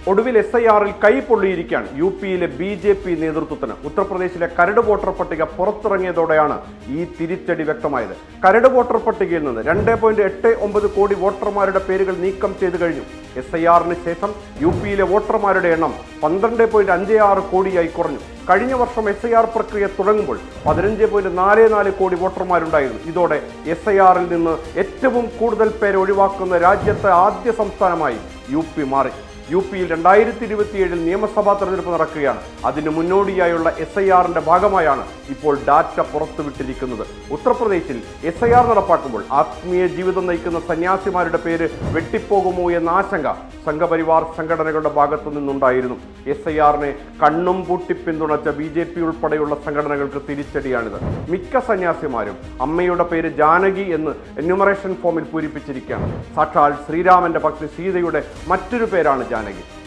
ഒടുവിൽ SIR-ൽ കൈപ്പൊള്ളിയിരിക്കുകയാണ് യുപിയിലെ BJP നേതൃത്വത്തിന്. ഉത്തർപ്രദേശിലെ കരട് വോട്ടർ പട്ടിക പുറത്തിറങ്ങിയതോടെയാണ് ഈ തിരിച്ചടി വ്യക്തമായത്. കരട് വോട്ടർ പട്ടികയിൽ നിന്ന് 2.89 കോടി വോട്ടർമാരുടെ പേരുകൾ നീക്കം ചെയ്തു കഴിഞ്ഞു. SIR-ന് ശേഷം യുപിയിലെ വോട്ടർമാരുടെ എണ്ണം 12.56 കോടിയായി കുറഞ്ഞു. കഴിഞ്ഞ വർഷം SIR പ്രക്രിയ തുടങ്ങുമ്പോൾ 15.44 കോടി വോട്ടർമാരുണ്ടായിരുന്നു. ഇതോടെ SIR-ൽ നിന്ന് ഏറ്റവും കൂടുതൽ പേരെ ഒഴിവാക്കുന്ന രാജ്യത്തെ ആദ്യ സംസ്ഥാനമായി UP മാറി. യുപിയിൽ 2027 നിയമസഭാ തെരഞ്ഞെടുപ്പ് നടക്കുകയാണ്. അതിന് മുന്നോടിയായുള്ള SIR-ന്റെ ഭാഗമായാണ് ഇപ്പോൾ ഡാറ്റ പുറത്തുവിട്ടിരിക്കുന്നത്. ഉത്തർപ്രദേശിൽ SIR നടപ്പാക്കുമ്പോൾ ആത്മീയ ജീവിതം നയിക്കുന്ന സന്യാസിമാരുടെ പേര് വെട്ടിപ്പോകുമോ എന്ന ആശങ്ക സംഘപരിവാർ സംഘടനകളുടെ ഭാഗത്തു നിന്നുണ്ടായിരുന്നു. SIR-നെ കണ്ണും പൂട്ടി പിന്തുണച്ച BJP ഉൾപ്പെടെയുള്ള സംഘടനകൾക്ക് തിരിച്ചടിയാണിത്. മിക്ക സന്യാസിമാരും അമ്മയുടെ പേര് ജാനകി എന്ന് എന്യൂമറേഷൻ ഫോമിൽ പൂരിപ്പിച്ചിരിക്കുകയാണ്. സാക്ഷാൽ ശ്രീരാമന്റെ പത്നി സീതയുടെ മറ്റൊരു പേരാണ് ജാനകി.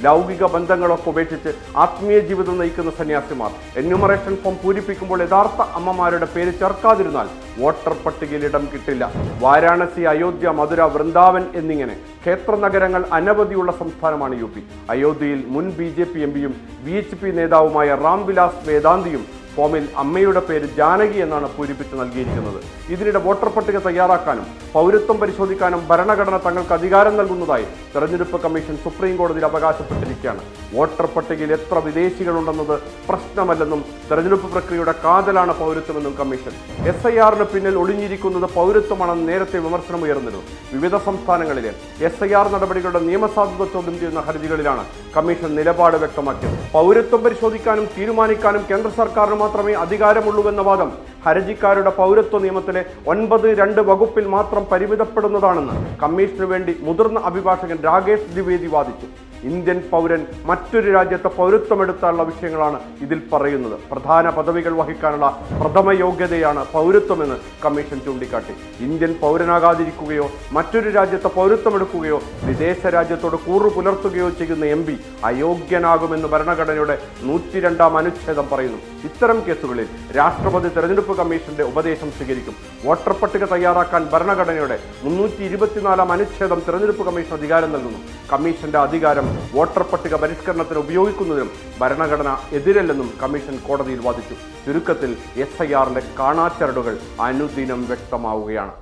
ലൗകിക ബന്ധങ്ങളൊക്കെ ഉപേക്ഷിച്ച് ആത്മീയ ജീവിതം നയിക്കുന്ന സന്യാസിമാർ എന്യൂമറേഷൻ ഫോം പൂരിപ്പിക്കുമ്പോൾ യഥാർത്ഥ അമ്മമാരുടെ പേര് ചേർക്കാതിരുന്നാൽ വോട്ടർ പട്ടികയിൽ ഇടം കിട്ടില്ല. വാരാണസി, അയോധ്യ, മധുര, വൃന്ദാവൻ എന്നിങ്ങനെ ക്ഷേത്ര നഗരങ്ങൾ അനവധിയുള്ള സംസ്ഥാനമാണ് UP. അയോധ്യയിൽ മുൻ BJP MPയും VHP നേതാവുമായ റാംവിലാസ് വേദാന്തിയും ഫോമിൽ അമ്മയുടെ പേര് ജാനകി എന്നാണ് പൂരിപ്പിച്ച് നൽകിയിരിക്കുന്നത്. ഇതിനിടെ വോട്ടർ പട്ടിക തയ്യാറാക്കാനും പൗരത്വം പരിശോധിക്കാനും ഭരണഘടന തങ്ങൾക്ക് അധികാരം നൽകുന്നതായി തെരഞ്ഞെടുപ്പ് കമ്മീഷൻ സുപ്രീം കോടതിയിൽ അവകാശപ്പെട്ടിരിക്കുകയാണ്. വോട്ടർ പട്ടികയിൽ എത്ര വിദേശികളുണ്ടെന്നത് പ്രശ്നമല്ലെന്നും തെരഞ്ഞെടുപ്പ് പ്രക്രിയയുടെ കാതലാണ് പൗരത്വമെന്നും കമ്മീഷൻ. SIR-ന് പിന്നിൽ ഒളിഞ്ഞിരിക്കുന്നത് പൗരത്വമാണെന്ന് നേരത്തെ വിമർശനം ഉയർന്നിരുന്നു. വിവിധ സംസ്ഥാനങ്ങളിലെ SIR നടപടികളുടെ നിയമസാധുത ചോദ്യം ചെയ്യുന്ന ഹർജികളിലാണ് കമ്മീഷൻ നിലപാട് വ്യക്തമാക്കിയത്. പൗരത്വം പരിശോധിക്കാനും തീരുമാനിക്കാനും കേന്ദ്ര സർക്കാരിന് മാത്രമേ അധികാരമുള്ളൂവെന്ന വാദം ഹർജിക്കാരുടെ പൗരത്വ നിയമത്തിലെ 9(2) വകുപ്പിൽ മാത്രം പരിമിതപ്പെടുന്നതാണെന്ന് കമ്മീഷന് വേണ്ടി മുതിർന്ന അഭിഭാഷകൻ രാകേഷ് ദ്വിവേദി വാദിച്ചു. ഇന്ത്യൻ പൗരൻ മറ്റൊരു രാജ്യത്തെ പൗരത്വമെടുത്താനുള്ള വിഷയങ്ങളാണ് ഇതിൽ പറയുന്നത്. പ്രധാന പദവികൾ വഹിക്കാനുള്ള പ്രഥമ യോഗ്യതയാണ് പൗരത്വമെന്ന് കമ്മീഷൻ ചൂണ്ടിക്കാട്ടി. ഇന്ത്യൻ പൗരനാകാതിരിക്കുകയോ മറ്റൊരു രാജ്യത്തെ പൗരത്വമെടുക്കുകയോ വിദേശ രാജ്യത്തോട് കൂറു പുലർത്തുകയോ ചെയ്യുന്ന MP അയോഗ്യനാകുമെന്ന് ഭരണഘടനയുടെ 102-ാം അനുച്ഛേദം പറയുന്നു. ഇത്തരം കേസുകളിൽ രാഷ്ട്രപതി തെരഞ്ഞെടുപ്പ് കമ്മീഷന്റെ ഉപദേശം സ്വീകരിക്കും. വോട്ടർ പട്ടിക തയ്യാറാക്കാൻ ഭരണഘടനയുടെ 324-ാം അനുച്ഛേദം തെരഞ്ഞെടുപ്പ് കമ്മീഷൻ അധികാരം നൽകുന്നു. കമ്മീഷന്റെ അധികാരം വോട്ടർ പട്ടിക പരിഷ്കരണത്തിന് ഉപയോഗിക്കുന്നതിനും ഭരണഘടന എതിരല്ലെന്നും കമ്മീഷൻ കോടതിയിൽ വാദിച്ചു. ചുരുക്കത്തിൽ SIR-ന്റെ കാണാച്ചരടുകൾ അനുദിനം വ്യക്തമാവുകയാണ്.